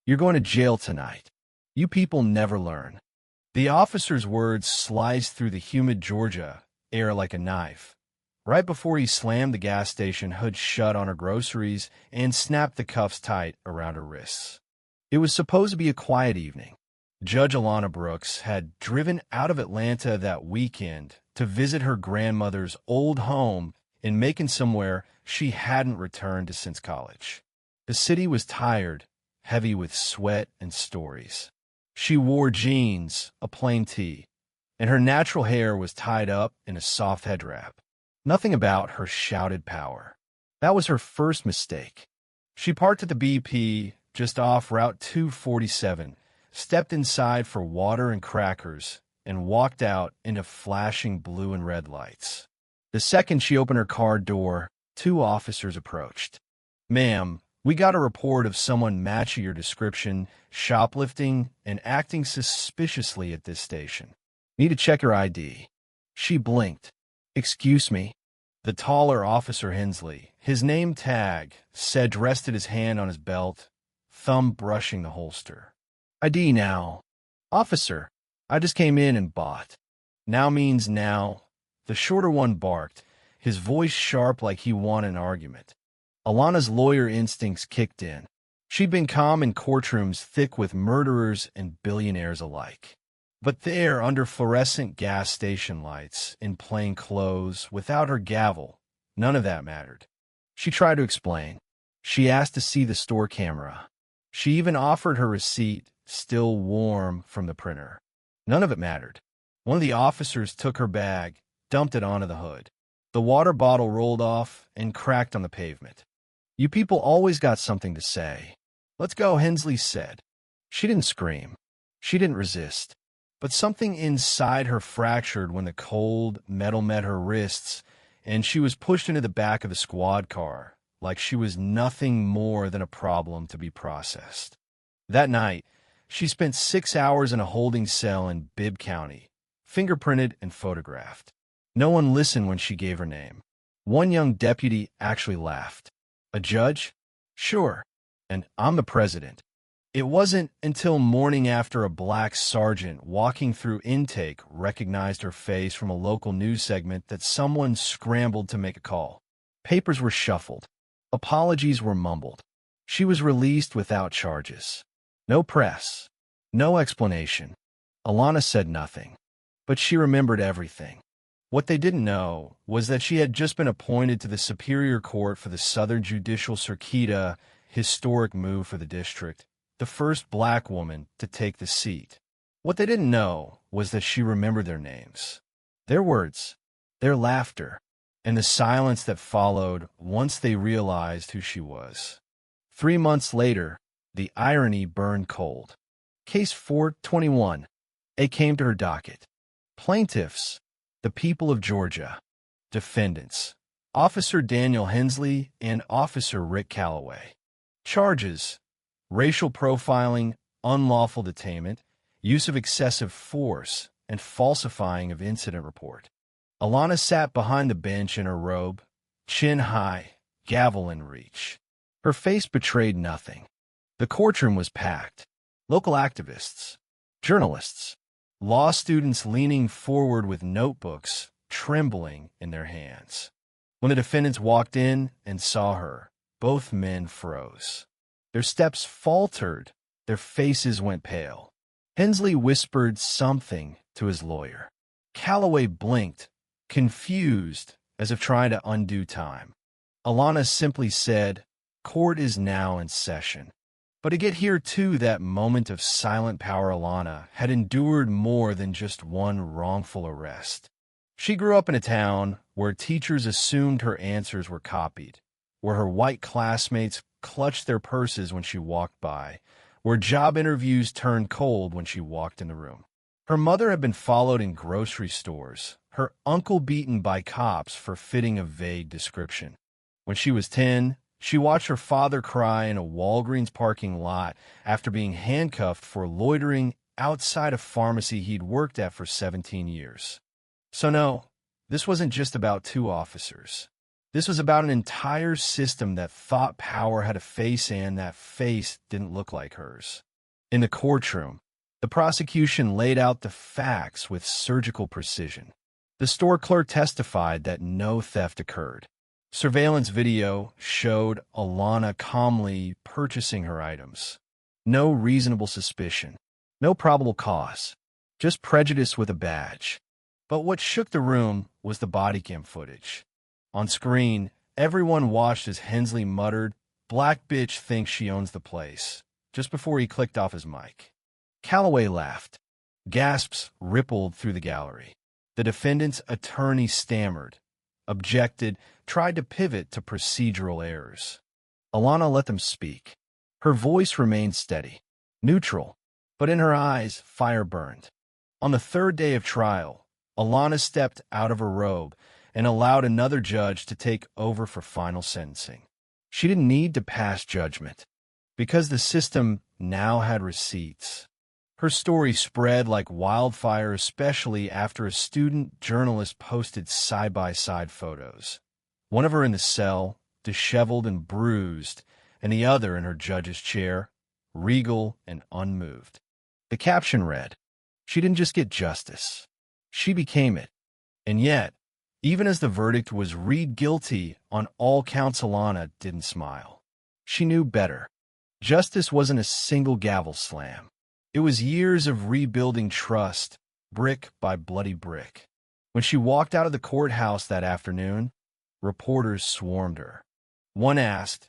You're going to jail tonight. You people never learn. The officer's words sliced through the humid Georgia air like a knife. Right before he slammed the gas station hood shut on her groceries and snapped the cuffs tight around her wrists. It was supposed to be a quiet evening. Judge Alana Brooks had driven out of Atlanta that weekend to visit her grandmother's old home in Macon, somewhere she hadn't returned to since college. The city was tired, heavy with sweat and stories. She wore jeans, a plain tee, and her natural hair was tied up in a soft head wrap. Nothing about her shouted power. That was her first mistake. She parked at the BP just off Route 247, stepped inside for water and crackers, and walked out into flashing blue and red lights. The second she opened her car door, two officers approached. "Ma'am, we got a report of someone matching your description, shoplifting, and acting suspiciously at this station. Need to check your ID." She blinked. "Excuse me." The taller Officer Hensley, his name tag, said, rested his hand on his belt, thumb brushing the holster. "ID now." "Officer, I just came in and bought." "Now means now." The shorter one barked, his voice sharp like he won an argument. Alana's lawyer instincts kicked in. She'd been calm in courtrooms thick with murderers and billionaires alike. But there, under fluorescent gas station lights, in plain clothes, without her gavel, none of that mattered. She tried to explain. She asked to see the store camera. She even offered her receipt, still warm from the printer. None of it mattered. One of the officers took her bag, dumped it onto the hood. The water bottle rolled off and cracked on the pavement. "You people always got something to say." "Let's go," Hensley said. She didn't scream. She didn't resist. But something inside her fractured when the cold metal met her wrists, and she was pushed into the back of the squad car, like she was nothing more than a problem to be processed. That night, she spent 6 hours in a holding cell in Bibb County, fingerprinted and photographed. No one listened when she gave her name. One young deputy actually laughed. "A judge? Sure. And I'm the president." It wasn't until morning after a black sergeant walking through intake recognized her face from a local news segment that someone scrambled to make a call. Papers were shuffled. Apologies were mumbled. She was released without charges. No press. No explanation. Alana said nothing. But she remembered everything. What they didn't know was that she had just been appointed to the Superior Court for the Southern Judicial Circuit, a historic move for the district, the first black woman to take the seat. What they didn't know was that she remembered their names, their words, their laughter, and the silence that followed once they realized who she was. 3 months later, the irony burned cold. Case 421. It came to her docket. Plaintiffs, the people of Georgia. Defendants, Officer Daniel Hensley and Officer Rick Calloway. Charges: racial profiling, unlawful detainment, use of excessive force, and falsifying of incident report. Alana sat behind the bench in her robe, chin high, gavel in reach. Her face betrayed nothing. The courtroom was packed. Local activists, journalists, law students leaning forward with notebooks trembling in their hands. When the defendants walked in and saw her, both men froze. Their steps faltered, their faces went pale. Hensley whispered something to his lawyer. Calloway blinked, confused, as if trying to undo time. Alana simply said, "Court is now in session." But to get here, too, that moment of silent power, Alana had endured more than just one wrongful arrest. She grew up in a town where teachers assumed her answers were copied, where her white classmates clutched their purses when she walked by, where job interviews turned cold when she walked in the room. Her mother had been followed in grocery stores, her uncle beaten by cops for fitting a vague description. When she was 10, she watched her father cry in a Walgreens parking lot after being handcuffed for loitering outside a pharmacy he'd worked at for 17 years. So no, this wasn't just about two officers. This was about an entire system that thought power had a face and that face didn't look like hers. In the courtroom, the prosecution laid out the facts with surgical precision. The store clerk testified that no theft occurred. Surveillance video showed Alana calmly purchasing her items. No reasonable suspicion. No probable cause. Just prejudice with a badge. But what shook the room was the body cam footage. On screen, everyone watched as Hensley muttered, "Black bitch thinks she owns the place," just before he clicked off his mic. Calloway laughed. Gasps rippled through the gallery. The defendant's attorney stammered, objected, tried to pivot to procedural errors. Alana let them speak. Her voice remained steady, neutral, but in her eyes, fire burned. On the third day of trial, Alana stepped out of her robe and allowed another judge to take over for final sentencing. She didn't need to pass judgment, because the system now had receipts. Her story spread like wildfire, especially after a student journalist posted side-by-side photos. One of her in the cell, disheveled and bruised, and the other in her judge's chair, regal and unmoved. The caption read, "She didn't just get justice. She became it." And yet, even as the verdict was read guilty on all counts, Alana didn't smile. She knew better. Justice wasn't a single gavel slam. It was years of rebuilding trust, brick by bloody brick. When she walked out of the courthouse that afternoon, reporters swarmed her. One asked,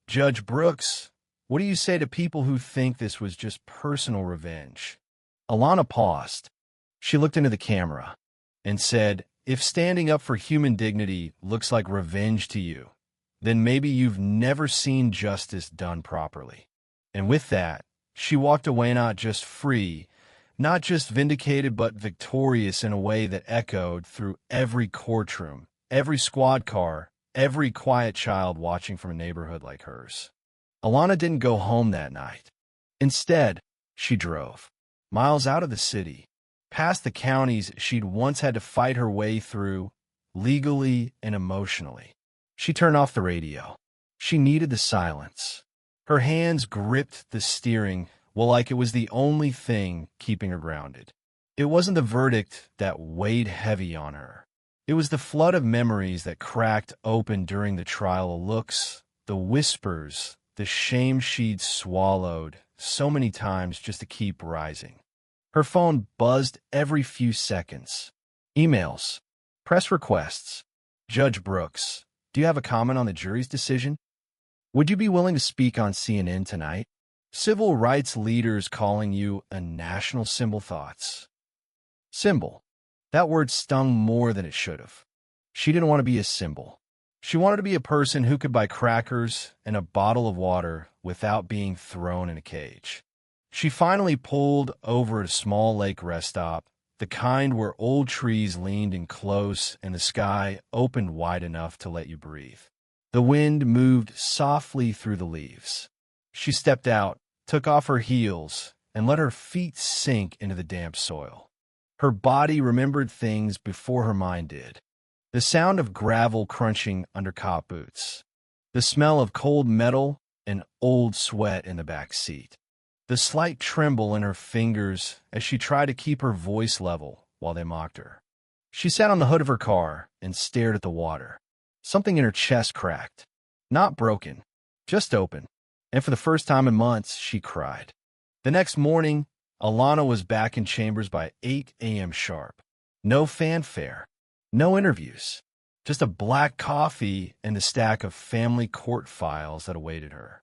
"Judge Brooks, what do you say to people who think this was just personal revenge?" Alana paused. She looked into the camera and said, "If standing up for human dignity looks like revenge to you, then maybe you've never seen justice done properly." And with that, she walked away not just free, not just vindicated, but victorious in a way that echoed through every courtroom, every squad car, every quiet child watching from a neighborhood like hers. Alana didn't go home that night. Instead, she drove, miles out of the city, past the counties she'd once had to fight her way through, legally and emotionally. She turned off the radio. She needed the silence. Her hands gripped the steering, like it was the only thing keeping her grounded. It wasn't the verdict that weighed heavy on her. It was the flood of memories that cracked open during the trial, the looks, the whispers, the shame she'd swallowed so many times just to keep rising. Her phone buzzed every few seconds. Emails, press requests. "Judge Brooks, do you have a comment on the jury's decision? Would you be willing to speak on CNN tonight? Civil rights leaders calling you a national symbol." Thoughts. Symbol. That word stung more than it should have. She didn't want to be a symbol. She wanted to be a person who could buy crackers and a bottle of water without being thrown in a cage. She finally pulled over at a small lake rest stop, the kind where old trees leaned in close and the sky opened wide enough to let you breathe. The wind moved softly through the leaves. She stepped out, took off her heels, and let her feet sink into the damp soil. Her body remembered things before her mind did. The sound of gravel crunching under cop boots. The smell of cold metal and old sweat in the back seat. The slight tremble in her fingers as she tried to keep her voice level while they mocked her. She sat on the hood of her car and stared at the water. Something in her chest cracked. Not broken, just open. And for the first time in months, she cried. The next morning, Alana was back in chambers by 8 a.m. sharp. No fanfare, no interviews, just a black coffee and the stack of family court files that awaited her.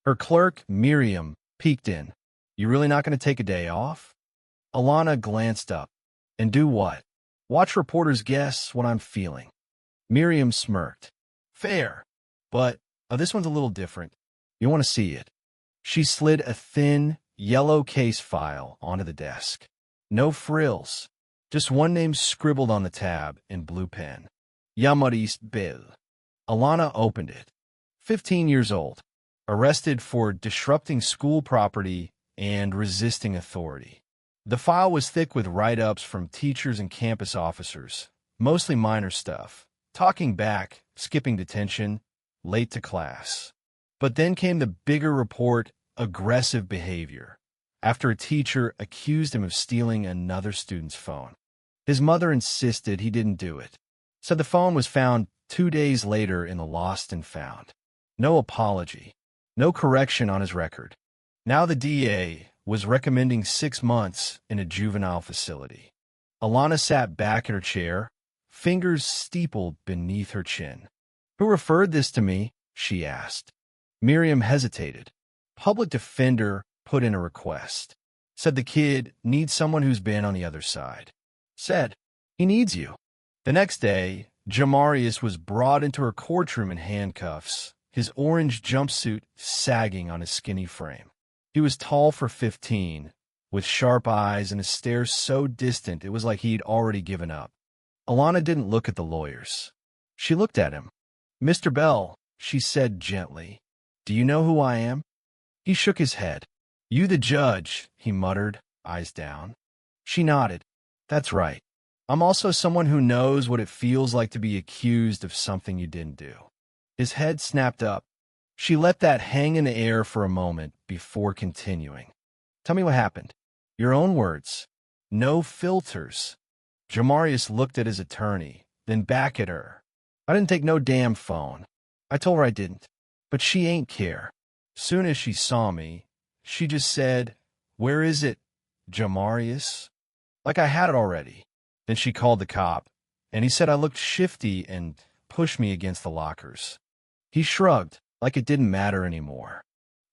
Her clerk, Miriam, peeked in. "You really not going to take a day off?" Alana glanced up. "And do what? Watch reporters guess what I'm feeling." Miriam smirked. "Fair, but this one's a little different. You want to see it." She slid a thin, yellow case file onto the desk. No frills, just one name scribbled on the tab in blue pen. Yamaris Bill. Alana opened it. 15 years old. Arrested for disrupting school property and resisting authority. The file was thick with write-ups from teachers and campus officers, mostly minor stuff, talking back, skipping detention, late to class. But then came the bigger report, aggressive behavior, after a teacher accused him of stealing another student's phone. His mother insisted he didn't do it, said the phone was found 2 days later in the lost and found. No apology, no correction on his record. Now the DA was recommending 6 months in a juvenile facility. Alana sat back in her chair, fingers steepled beneath her chin. "Who referred this to me?" she asked. Miriam hesitated. Public defender put in a request. Said the kid needs someone who's been on the other side. Said, he needs you. The next day, Jamarius was brought into her courtroom in handcuffs, his orange jumpsuit sagging on his skinny frame. He was tall for 15, with sharp eyes and a stare so distant it was like he'd already given up. Alana didn't look at the lawyers. She looked at him. "Mr. Bell," she said gently, "do you know who I am?" He shook his head. "You the judge," he muttered, eyes down. She nodded. "That's right. I'm also someone who knows what it feels like to be accused of something you didn't do." His head snapped up. She let that hang in the air for a moment before continuing. "Tell me what happened. Your own words. No filters." Jamarius looked at his attorney, then back at her. "I didn't take no damn phone. I told her I didn't. But she ain't care. Soon as she saw me, she just said, 'Where is it, Jamarius?' Like I had it already. Then she called the cop, and he said I looked shifty and pushed me against the lockers." He shrugged, like it didn't matter anymore.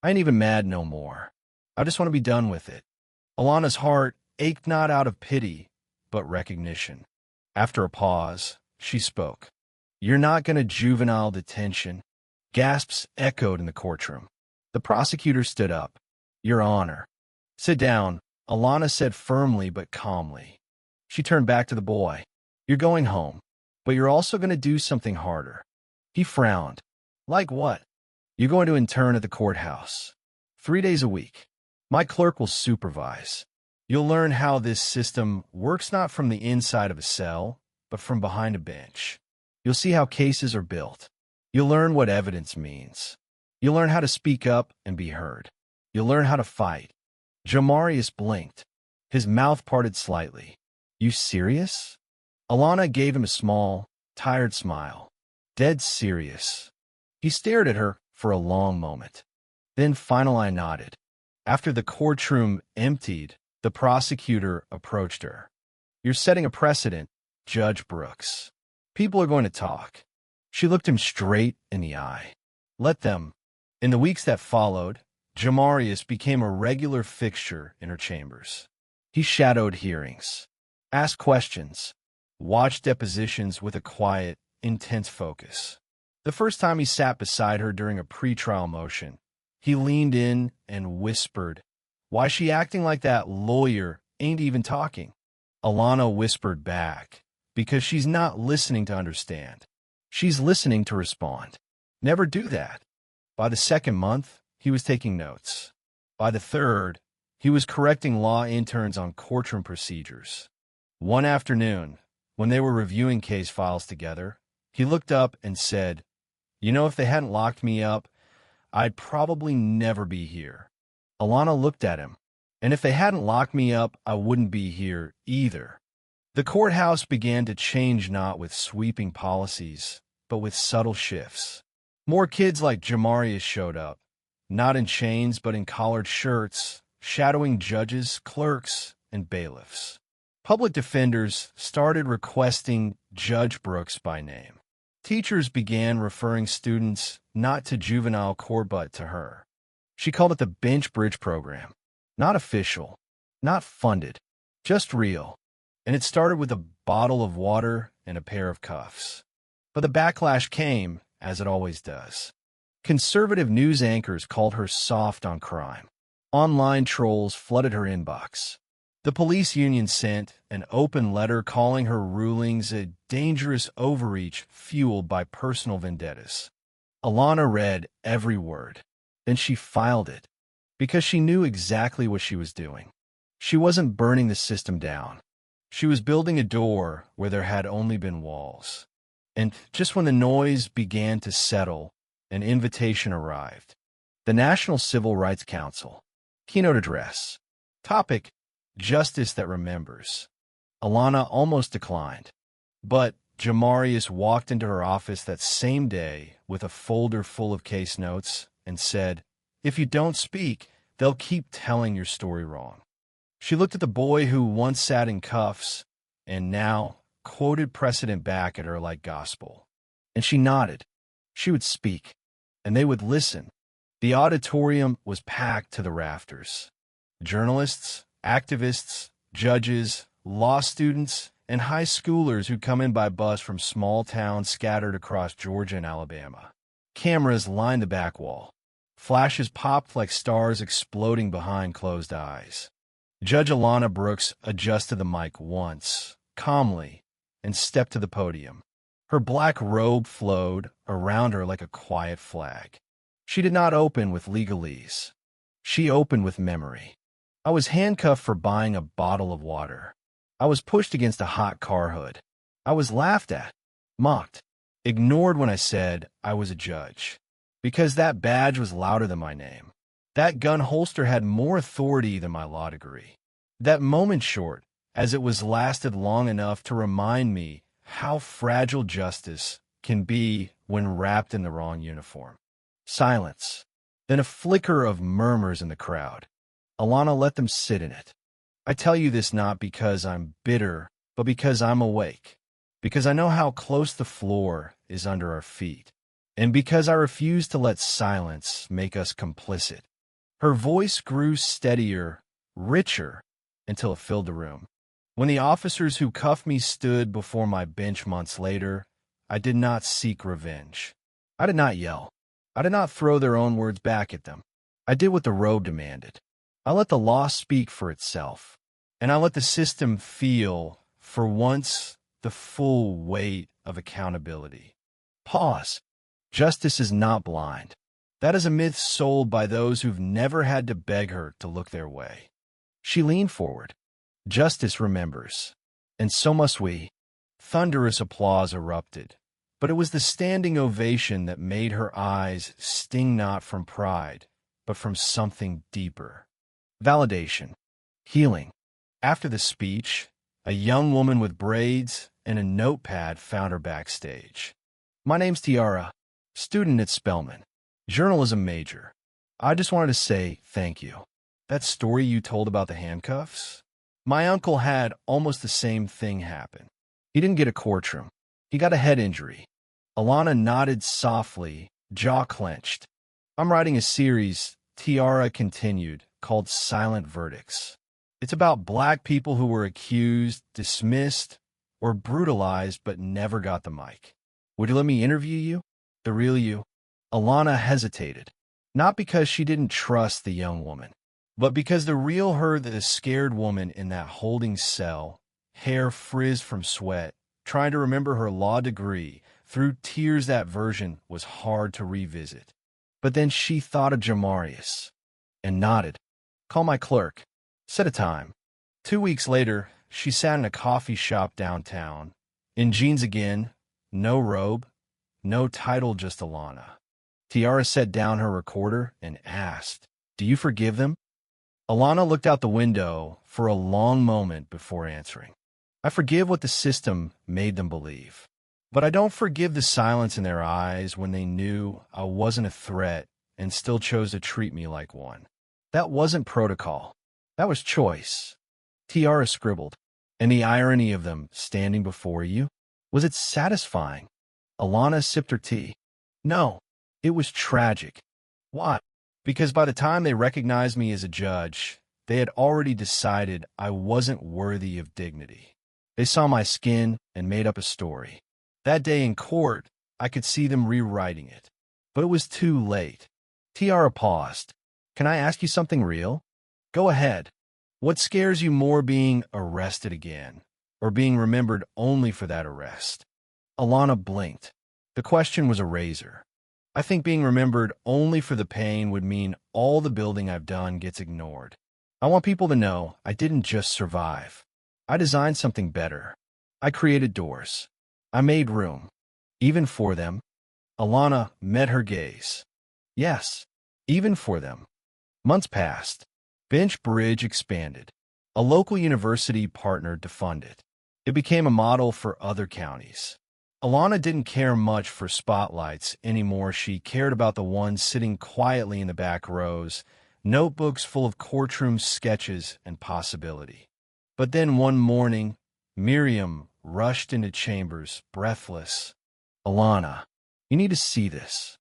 "I ain't even mad no more. I just want to be done with it." Alana's heart ached not out of pity, but recognition. After a pause, she spoke. "You're not going to juvenile detention." Gasps echoed in the courtroom. The prosecutor stood up. "Your Honor." "Sit down," Alana said firmly but calmly. She turned back to the boy. "You're going home, but you're also going to do something harder." He frowned. "Like what?" "You're going to intern at the courthouse. 3 days a week. My clerk will supervise. You'll learn how this system works not from the inside of a cell, but from behind a bench. You'll see how cases are built. You'll learn what evidence means. You'll learn how to speak up and be heard. You'll learn how to fight." Jamarius blinked. His mouth parted slightly. "You serious?" Alana gave him a small, tired smile. "Dead serious." He stared at her for a long moment. Then finally nodded. After the courtroom emptied, the prosecutor approached her. "You're setting a precedent, Judge Brooks. People are going to talk." She looked him straight in the eye. "Let them." In the weeks that followed, Jamarius became a regular fixture in her chambers. He shadowed hearings, asked questions, watched depositions with a quiet, intense focus. The first time he sat beside her during a pretrial motion, he leaned in and whispered, "Why she acting like that lawyer ain't even talking?" Alana whispered back, "Because she's not listening to understand. She's listening to respond." Never do that. By the second month, he was taking notes. By the third, he was correcting law interns on courtroom procedures. One afternoon, when they were reviewing case files together, he looked up and said, "You know, if they hadn't locked me up, I'd probably never be here." Alana looked at him. "And if they hadn't locked me up, I wouldn't be here either." The courthouse began to change not with sweeping policies, but with subtle shifts. More kids like Jamarius showed up, not in chains but in collared shirts, shadowing judges, clerks, and bailiffs. Public defenders started requesting Judge Brooks by name. Teachers began referring students not to juvenile court but to her. She called it the Bench Bridge Program. Not official, not funded, just real. And it started with a bottle of water and a pair of cuffs. But the backlash came, as it always does. Conservative news anchors called her soft on crime. Online trolls flooded her inbox. The police union sent an open letter calling her rulings a dangerous overreach fueled by personal vendettas. Alana read every word. Then she filed it, because she knew exactly what she was doing. She wasn't burning the system down. She was building a door where there had only been walls. And just when the noise began to settle, an invitation arrived. The National Civil Rights Council. Keynote address. Topic: Justice that Remembers. Alana almost declined. But Jamarius walked into her office that same day with a folder full of case notes and said, "If you don't speak, they'll keep telling your story wrong." She looked at the boy who once sat in cuffs and now quoted precedent back at her like gospel. And she nodded. She would speak, and they would listen. The auditorium was packed to the rafters. Journalists, activists, judges, law students, and high schoolers who'd come in by bus from small towns scattered across Georgia and Alabama. Cameras lined the back wall. Flashes popped like stars exploding behind closed eyes. Judge Alana Brooks adjusted the mic once, calmly, and stepped to the podium. Her black robe flowed around her like a quiet flag. She did not open with legalese. She opened with memory. I was handcuffed for buying a bottle of water. I was pushed against a hot car hood. I was laughed at, mocked, ignored when I said I was a judge, because that badge was louder than my name. That gun holster had more authority than my law degree. That moment short, as it was lasted long enough to remind me how fragile justice can be when wrapped in the wrong uniform. Silence, then a flicker of murmurs in the crowd. Alana let them sit in it. I tell you this not because I'm bitter, but because I'm awake, because I know how close the floor is under our feet, and because I refuse to let silence make us complicit. Her voice grew steadier, richer, until it filled the room. When the officers who cuffed me stood before my bench months later, I did not seek revenge. I did not yell. I did not throw their own words back at them. I did what the robe demanded. I let the law speak for itself, and I let the system feel, for once, the full weight of accountability. Pause. Justice is not blind. That is a myth sold by those who've never had to beg her to look their way. She leaned forward. Justice remembers. And so must we. Thunderous applause erupted. But it was the standing ovation that made her eyes sting not from pride, but from something deeper. Validation. Healing. After the speech, a young woman with braids and a notepad found her backstage. "My name's Tiara, student at Spelman, journalism major. I just wanted to say thank you. That story you told about the handcuffs? My uncle had almost the same thing happen. He didn't get a courtroom. He got a head injury." Alana nodded softly, jaw clenched. "I'm writing a series," Tiara continued, "called Silent Verdicts. It's about Black people who were accused, dismissed, or brutalized but never got the mic. Would you let me interview you? The real you?" Alana hesitated, not because she didn't trust the young woman, but because the real her, the scared woman in that holding cell, hair frizzed from sweat, trying to remember her law degree, through tears that version was hard to revisit. But then she thought of Jamarius and nodded. "Call my clerk. Set a time." 2 weeks later, she sat in a coffee shop downtown, in jeans again, no robe, no title, just Alana. Tiara set down her recorder and asked, "Do you forgive them?" Alana looked out the window for a long moment before answering. "I forgive what the system made them believe. But I don't forgive the silence in their eyes when they knew I wasn't a threat and still chose to treat me like one. That wasn't protocol. That was choice." Tiara scribbled. "And the irony of them standing before you? Was it satisfying?" Alana sipped her tea. "No, it was tragic." "Why?" "Because by the time they recognized me as a judge, they had already decided I wasn't worthy of dignity. They saw my skin and made up a story. That day in court, I could see them rewriting it. But it was too late." Tiara paused. "Can I ask you something real?" "Go ahead. What scares you more, being arrested again, or being remembered only for that arrest?" Alana blinked. The question was a razor. "I think being remembered only for the pain would mean all the building I've done gets ignored. I want people to know I didn't just survive. I designed something better. I created doors. I made room. Even for them. Alana met her gaze. Yes, even for them. Months passed. Bench Bridge expanded. A local university partnered to fund it. It became a model for other counties. Alana didn't care much for spotlights anymore. She cared about the ones sitting quietly in the back rows, notebooks full of courtroom sketches and possibility. But then one morning, Miriam rushed into chambers, breathless. Alana, you need to see this.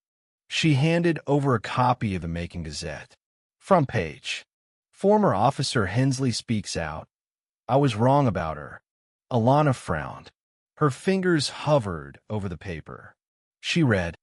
She handed over a copy of the Macon Gazette. Front page. Former Officer Hensley speaks out. I was wrong about her. Alana frowned. Her fingers hovered over the paper. She read,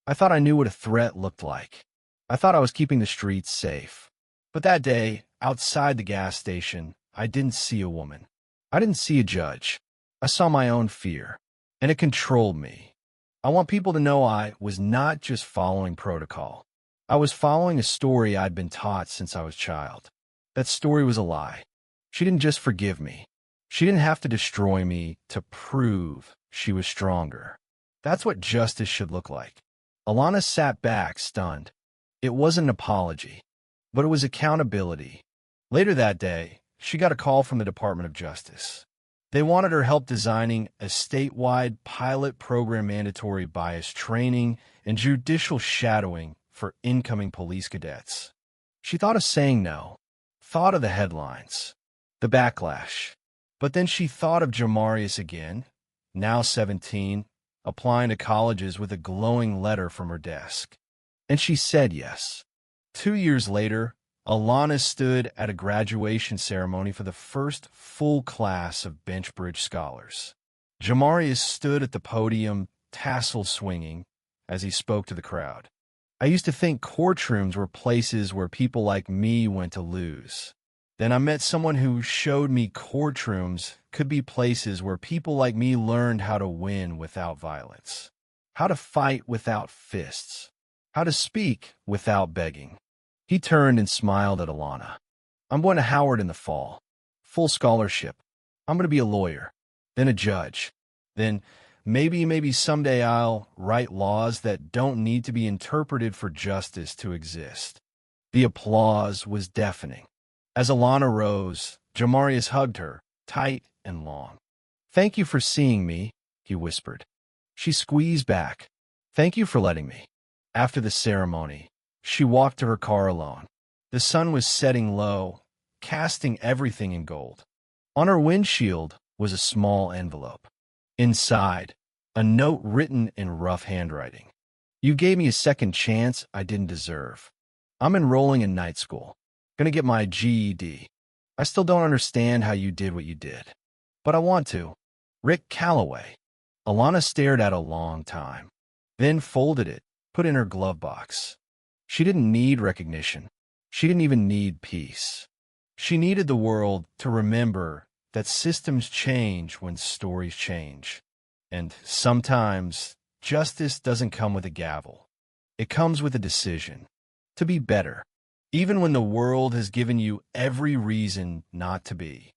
I thought I knew what a threat looked like. I thought I was keeping the streets safe. But that day, outside the gas station, I didn't see a woman. I didn't see a judge. I saw my own fear, and it controlled me. I want people to know I was not just following protocol. I was following a story I'd been taught since I was a child. That story was a lie. She didn't just forgive me. She didn't have to destroy me to prove she was stronger. That's what justice should look like. Alana sat back, stunned. It wasn't an apology, but it was accountability. Later that day, she got a call from the Department of Justice. They wanted her help designing a statewide pilot program, mandatory bias training and judicial shadowing for incoming police cadets. She thought of saying no, thought of the headlines, the backlash. But then she thought of Jamarius again, now 17, applying to colleges with a glowing letter from her desk. And she said yes. 2 years later, Alana stood at a graduation ceremony for the first full class of Benchbridge scholars. Jamarius stood at the podium, tassel swinging, as he spoke to the crowd. I used to think courtrooms were places where people like me went to lose. Then I met someone who showed me courtrooms could be places where people like me learned how to win without violence, how to fight without fists, how to speak without begging. He turned and smiled at Alana. I'm going to Howard in the fall. Full scholarship. I'm going to be a lawyer, then a judge. Then maybe someday I'll write laws that don't need to be interpreted for justice to exist. The applause was deafening. As Alana rose, Jamarius hugged her, tight and long. Thank you for seeing me, he whispered. She squeezed back. Thank you for letting me. After the ceremony, she walked to her car alone. The sun was setting low, casting everything in gold. On her windshield was a small envelope. Inside, a note written in rough handwriting. You gave me a second chance I didn't deserve. I'm enrolling in night school. Gonna get my GED. I still don't understand how you did what you did. But I want to. Rick Calloway. Alana stared at it a long time, then folded it, put it in her glove box. She didn't need recognition. She didn't even need peace. She needed the world to remember that systems change when stories change. And sometimes justice doesn't come with a gavel. It comes with a decision to be better, even when the world has given you every reason not to be.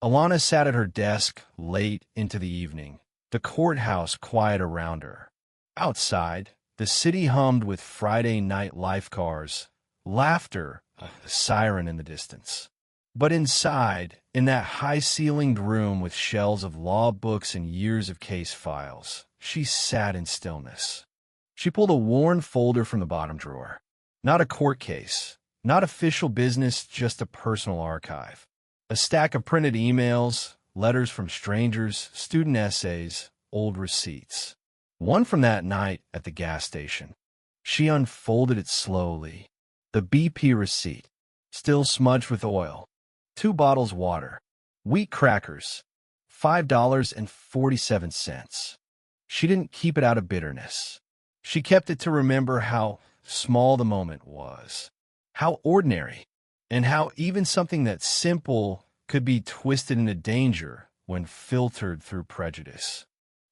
Alana sat at her desk late into the evening, the courthouse quiet around her. Outside, the city hummed with Friday night life cars, laughter, a siren in the distance. But inside, in that high-ceilinged room with shelves of law books and years of case files, she sat in stillness. She pulled a worn folder from the bottom drawer. Not a court case, not official business, just a personal archive. A stack of printed emails, letters from strangers, student essays, old receipts. One from that night at the gas station. She unfolded it slowly. The BP receipt, still smudged with oil. 2 bottles water. Wheat crackers. $5.47. She didn't keep it out of bitterness. She kept it to remember how small the moment was. How ordinary. And how even something that simple could be twisted into danger when filtered through prejudice.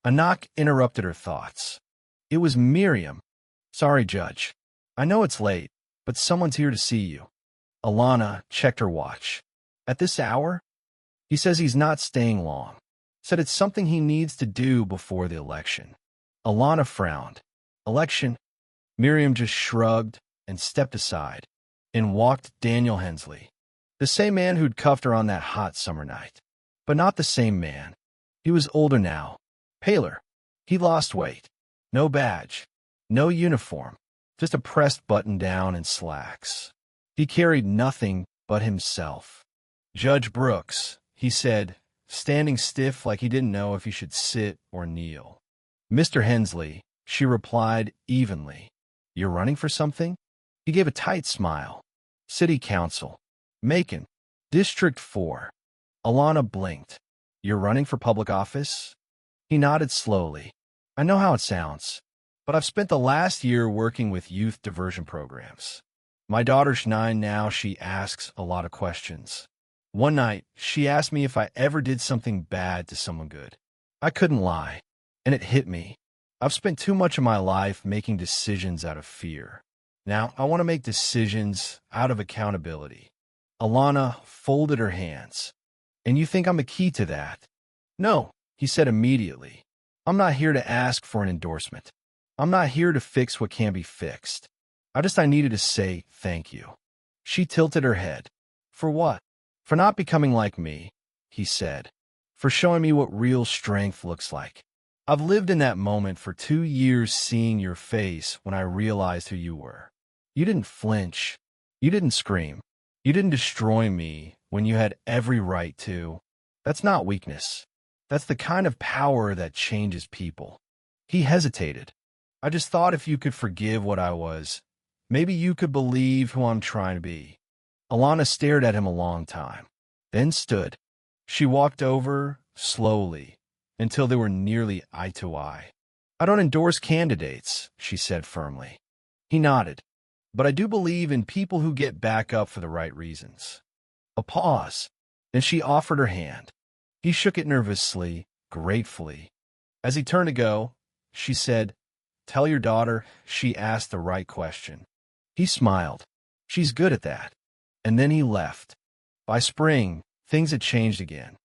A knock interrupted her thoughts. It was Miriam. Sorry, Judge. I know it's late, but someone's here to see you. Alana checked her watch. At this hour? He says he's not staying long. Said it's something he needs to do before the election. Alana frowned. Election? Miriam just shrugged and stepped aside. In walked Daniel Hensley, the same man who'd cuffed her on that hot summer night. But not the same man. He was older now, paler. He lost weight. No badge, no uniform, just a pressed button-down and slacks. He carried nothing but himself. "Judge Brooks," he said, standing stiff like he didn't know if he should sit or kneel. "Mr. Hensley," she replied evenly. "You're running for something?" He gave a tight smile. "City Council. Macon. District 4. Alana blinked. "You're running for public office?" He nodded slowly. "I know how it sounds, but I've spent the last year working with youth diversion programs. My daughter's 9 now. She asks a lot of questions. One night, she asked me if I ever did something bad to someone good. I couldn't lie, and it hit me. I've spent too much of my life making decisions out of fear. Now, I want to make decisions out of accountability." Alana folded her hands. "And you think I'm a key to that?" "No," he said immediately. "I'm not here to ask for an endorsement. I'm not here to fix what can't be fixed. I needed to say thank you." She tilted her head. "For what?" "For not becoming like me," he said. "For showing me what real strength looks like. I've lived in that moment for 2 years, seeing your face when I realized who you were. You didn't flinch. You didn't scream. You didn't destroy me when you had every right to. That's not weakness. That's the kind of power that changes people." He hesitated. "I just thought if you could forgive what I was, maybe you could believe who I'm trying to be." Alana stared at him a long time, then stood. She walked over, slowly, until they were nearly eye to eye. "I don't endorse candidates," she said firmly. He nodded. "But I do believe in people who get back up for the right reasons." A pause. Then she offered her hand. He shook it nervously, gratefully. As he turned to go, she said, "Tell your daughter she asked the right question." He smiled. "She's good at that." And then he left. By spring, things had changed again.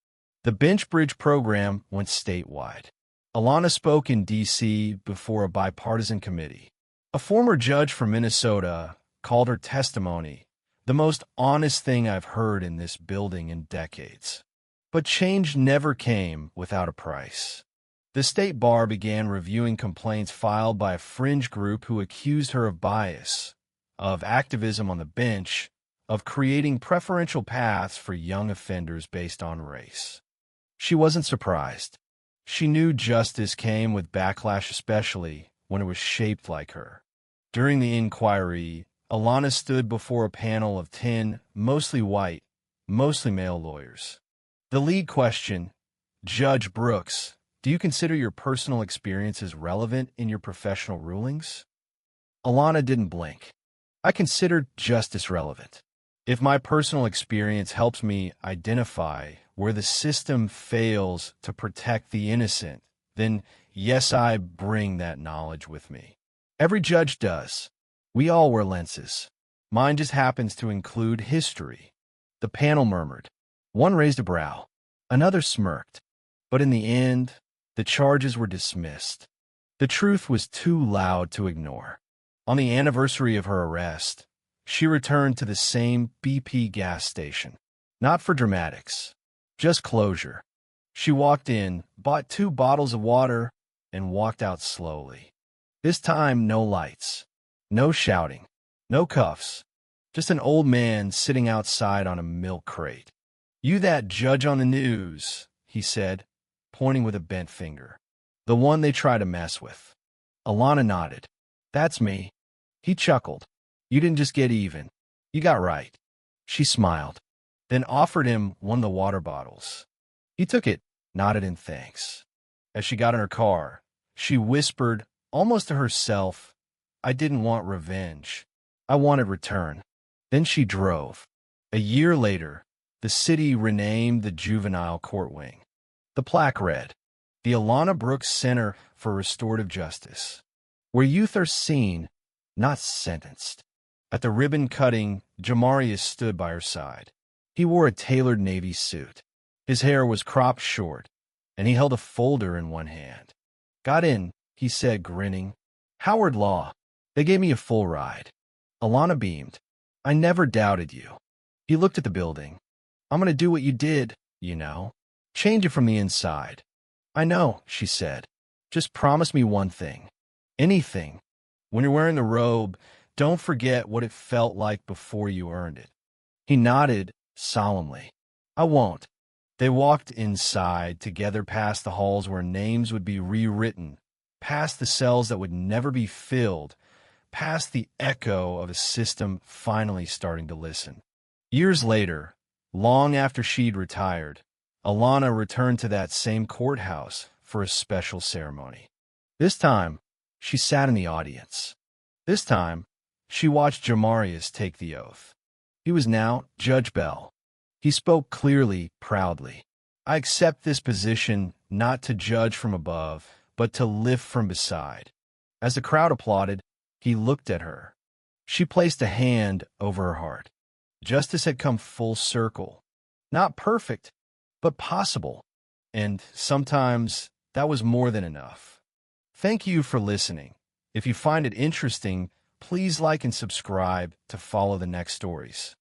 The Bench Bridge program went statewide. Alana spoke in D.C. before a bipartisan committee. A former judge from Minnesota called her testimony the most honest thing I've heard in this building in decades. But change never came without a price. The state bar began reviewing complaints filed by a fringe group who accused her of bias, of activism on the bench, of creating preferential paths for young offenders based on race. She wasn't surprised. She knew justice came with backlash, especially when it was shaped like her. During the inquiry, Alana stood before a panel of 10, mostly white, mostly male lawyers. The lead question, "Judge Brooks, do you consider your personal experiences relevant in your professional rulings?" Alana didn't blink. "I consider justice relevant. If my personal experience helps me identify where the system fails to protect the innocent, then yes, I bring that knowledge with me. Every judge does. We all wear lenses. Mine just happens to include history." The panel murmured. One raised a brow. Another smirked. But in the end, the charges were dismissed. The truth was too loud to ignore. On the anniversary of her arrest, she returned to the same BP gas station. Not for dramatics, just closure. She walked in, bought 2 bottles of water, and walked out slowly. This time, no lights, no shouting, no cuffs, just an old man sitting outside on a milk crate. "You that judge on the news," he said, pointing with a bent finger. "The one they try to mess with." Alana nodded. "That's me." He chuckled. "You didn't just get even. You got right." She smiled, then offered him one of the water bottles. He took it, nodded in thanks. As she got in her car, she whispered, almost to herself, "I didn't want revenge. I wanted return." Then she drove. A year later, the city renamed the juvenile court wing. The plaque read, "The Alana Brooks Center for Restorative Justice," where youth are seen, not sentenced. At the ribbon cutting, Jamarius stood by her side. He wore a tailored navy suit. His hair was cropped short, and he held a folder in one hand. "Got in," he said, grinning. Howard Law. They gave me a full ride. Alana beamed. I never doubted you. He looked at the building. I'm going to do what you did, you know. Change it from the inside. I know, she said. Just promise me one thing. Anything. When you're wearing the robe, don't forget what it felt like before you earned it. He nodded solemnly. I won't. They walked inside, together past the halls where names would be rewritten, past the cells that would never be filled, past the echo of a system finally starting to listen. Years later, long after she'd retired, Alana returned to that same courthouse for a special ceremony. This time, she sat in the audience. This time, she watched Jamarius take the oath. He was now Judge Bell. He spoke clearly, proudly. I accept this position not to judge from above, but to lift from beside. As the crowd applauded, he looked at her. She placed a hand over her heart. Justice had come full circle. Not perfect, but possible. And sometimes that was more than enough. Thank you for listening. If you find it interesting, please like and subscribe to follow the next stories.